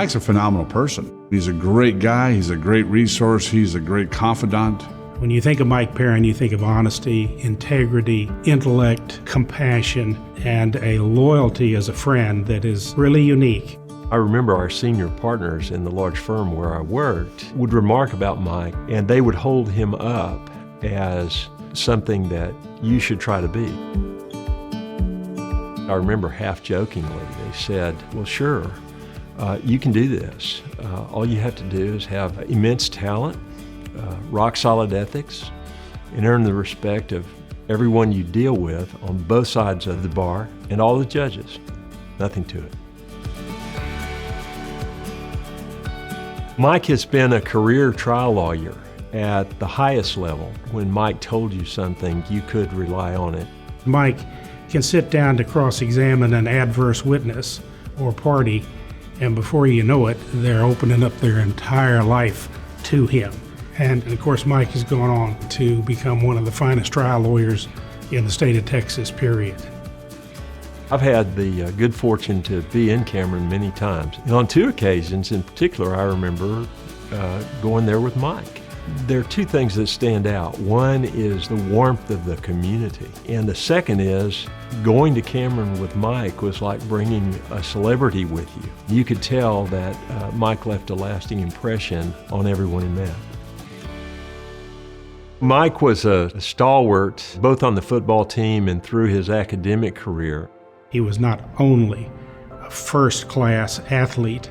Mike's a phenomenal person. He's a great guy. He's a great resource. He's a great confidant. When you think of Mike Perrin, you think of honesty, integrity, intellect, compassion, and a loyalty as a friend that is really unique. I remember our senior partners in the large firm where I worked would remark about Mike, and they would hold him up as something that you should try to be. I remember half jokingly, they said, well, sure, you can do this. All you have to do is have immense talent, rock solid ethics, and earn the respect of everyone you deal with on both sides of the bar and all the judges. Nothing to it. Mike has been a career trial lawyer at the highest level. When Mike told you something, you could rely on it. Mike can sit down to cross-examine an adverse witness or party, and before you know it, they're opening up their entire life to him. And of course, Mike has gone on to become one of the finest trial lawyers in the state of Texas, period. I've had the good fortune to be in Cameron many times. And on 2 occasions in particular, I remember going there with Mike. There are 2 things that stand out. One is the warmth of the community. And the second is going to Cameron with Mike was like bringing a celebrity with you. You could tell that Mike left a lasting impression on everyone he met. Mike was a stalwart both on the football team and through his academic career. He was not only a first-class athlete,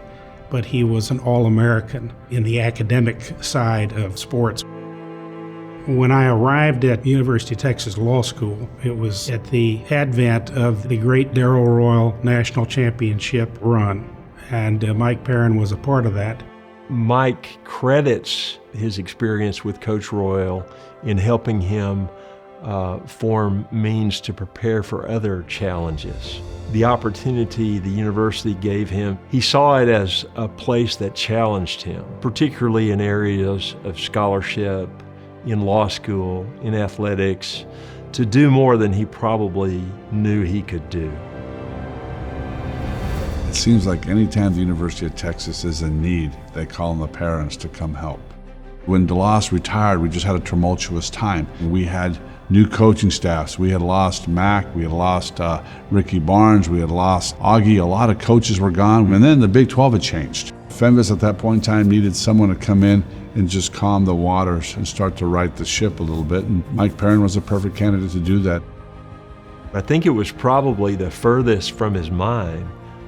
but he was an All-American in the academic side of sports. When I arrived at University of Texas Law School, it was at the advent of the great Darrell Royal National Championship run, and Mike Perrin was a part of that. Mike credits his experience with Coach Royal in helping him form means to prepare for other challenges. The opportunity the university gave him, he saw it as a place that challenged him, particularly in areas of scholarship, in law school, in athletics, to do more than he probably knew he could do. It seems like anytime the University of Texas is in need, they call on the parents to come help. When DeLoss retired, we just had a tumultuous time. We had new coaching staffs. We had lost Mac, we had lost Ricky Barnes, we had lost Augie. A lot of coaches were gone, and then the Big 12 had changed. Fenves at that point in time needed someone to come in and just calm the waters and start to right the ship a little bit, and Mike Perrin was a perfect candidate to do that. I think it was probably the furthest from his mind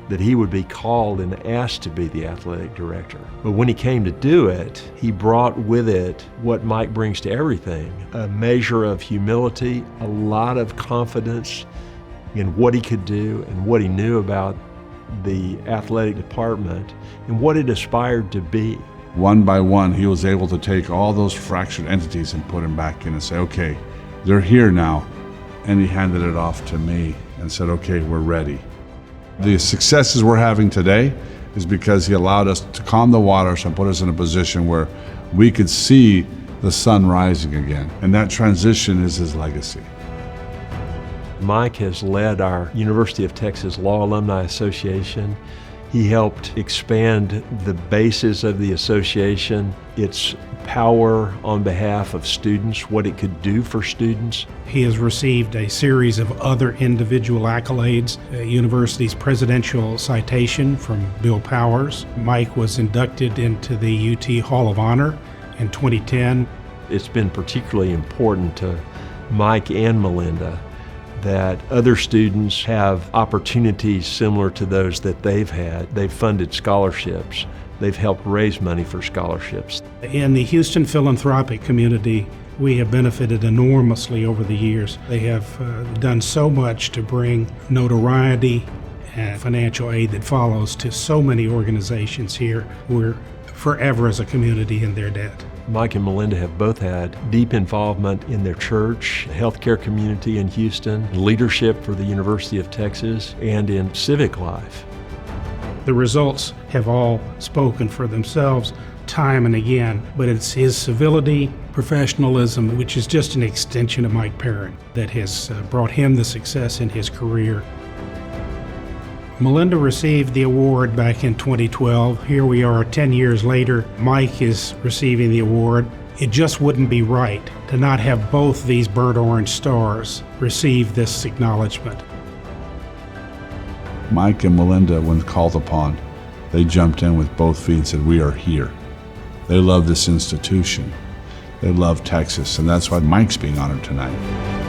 that he would be called and asked to be the athletic director. But when he came to do it, he brought with it what Mike brings to everything, a measure of humility, a lot of confidence in what he could do and what he knew about the athletic department and what it aspired to be. One by one, he was able to take all those fractured entities and put them back in and say, okay, they're here now. And he handed it off to me and said, okay, we're ready. The successes we're having today is because he allowed us to calm the waters and put us in a position where we could see the sun rising again. And that transition is his legacy. Mike has led our University of Texas Law Alumni Association. He helped expand the basis of the association, its power on behalf of students, what it could do for students. He has received a series of other individual accolades. University's Presidential Citation from Bill Powers. Mike was inducted into the UT Hall of Honor in 2010. It's been particularly important to Mike and Melinda that other students have opportunities similar to those that they've had. They've funded scholarships. They've helped raise money for scholarships. In the Houston philanthropic community, we have benefited enormously over the years. They have done so much to bring notoriety and financial aid that follows to so many organizations here. We're forever as a community in their debt. Mike and Melinda have both had deep involvement in their church, the healthcare community in Houston, leadership for the University of Texas, and in civic life. The results have all spoken for themselves time and again, but it's his civility, professionalism, which is just an extension of Mike Perrin, that has brought him the success in his career. Melinda received the award back in 2012. Here we are 10 years later. Mike is receiving the award. It just wouldn't be right to not have both these burnt orange stars receive this acknowledgement. Mike and Melinda, when called upon, they jumped in with both feet and said, "We are here." They love this institution. They love Texas, and that's why Mike's being honored tonight.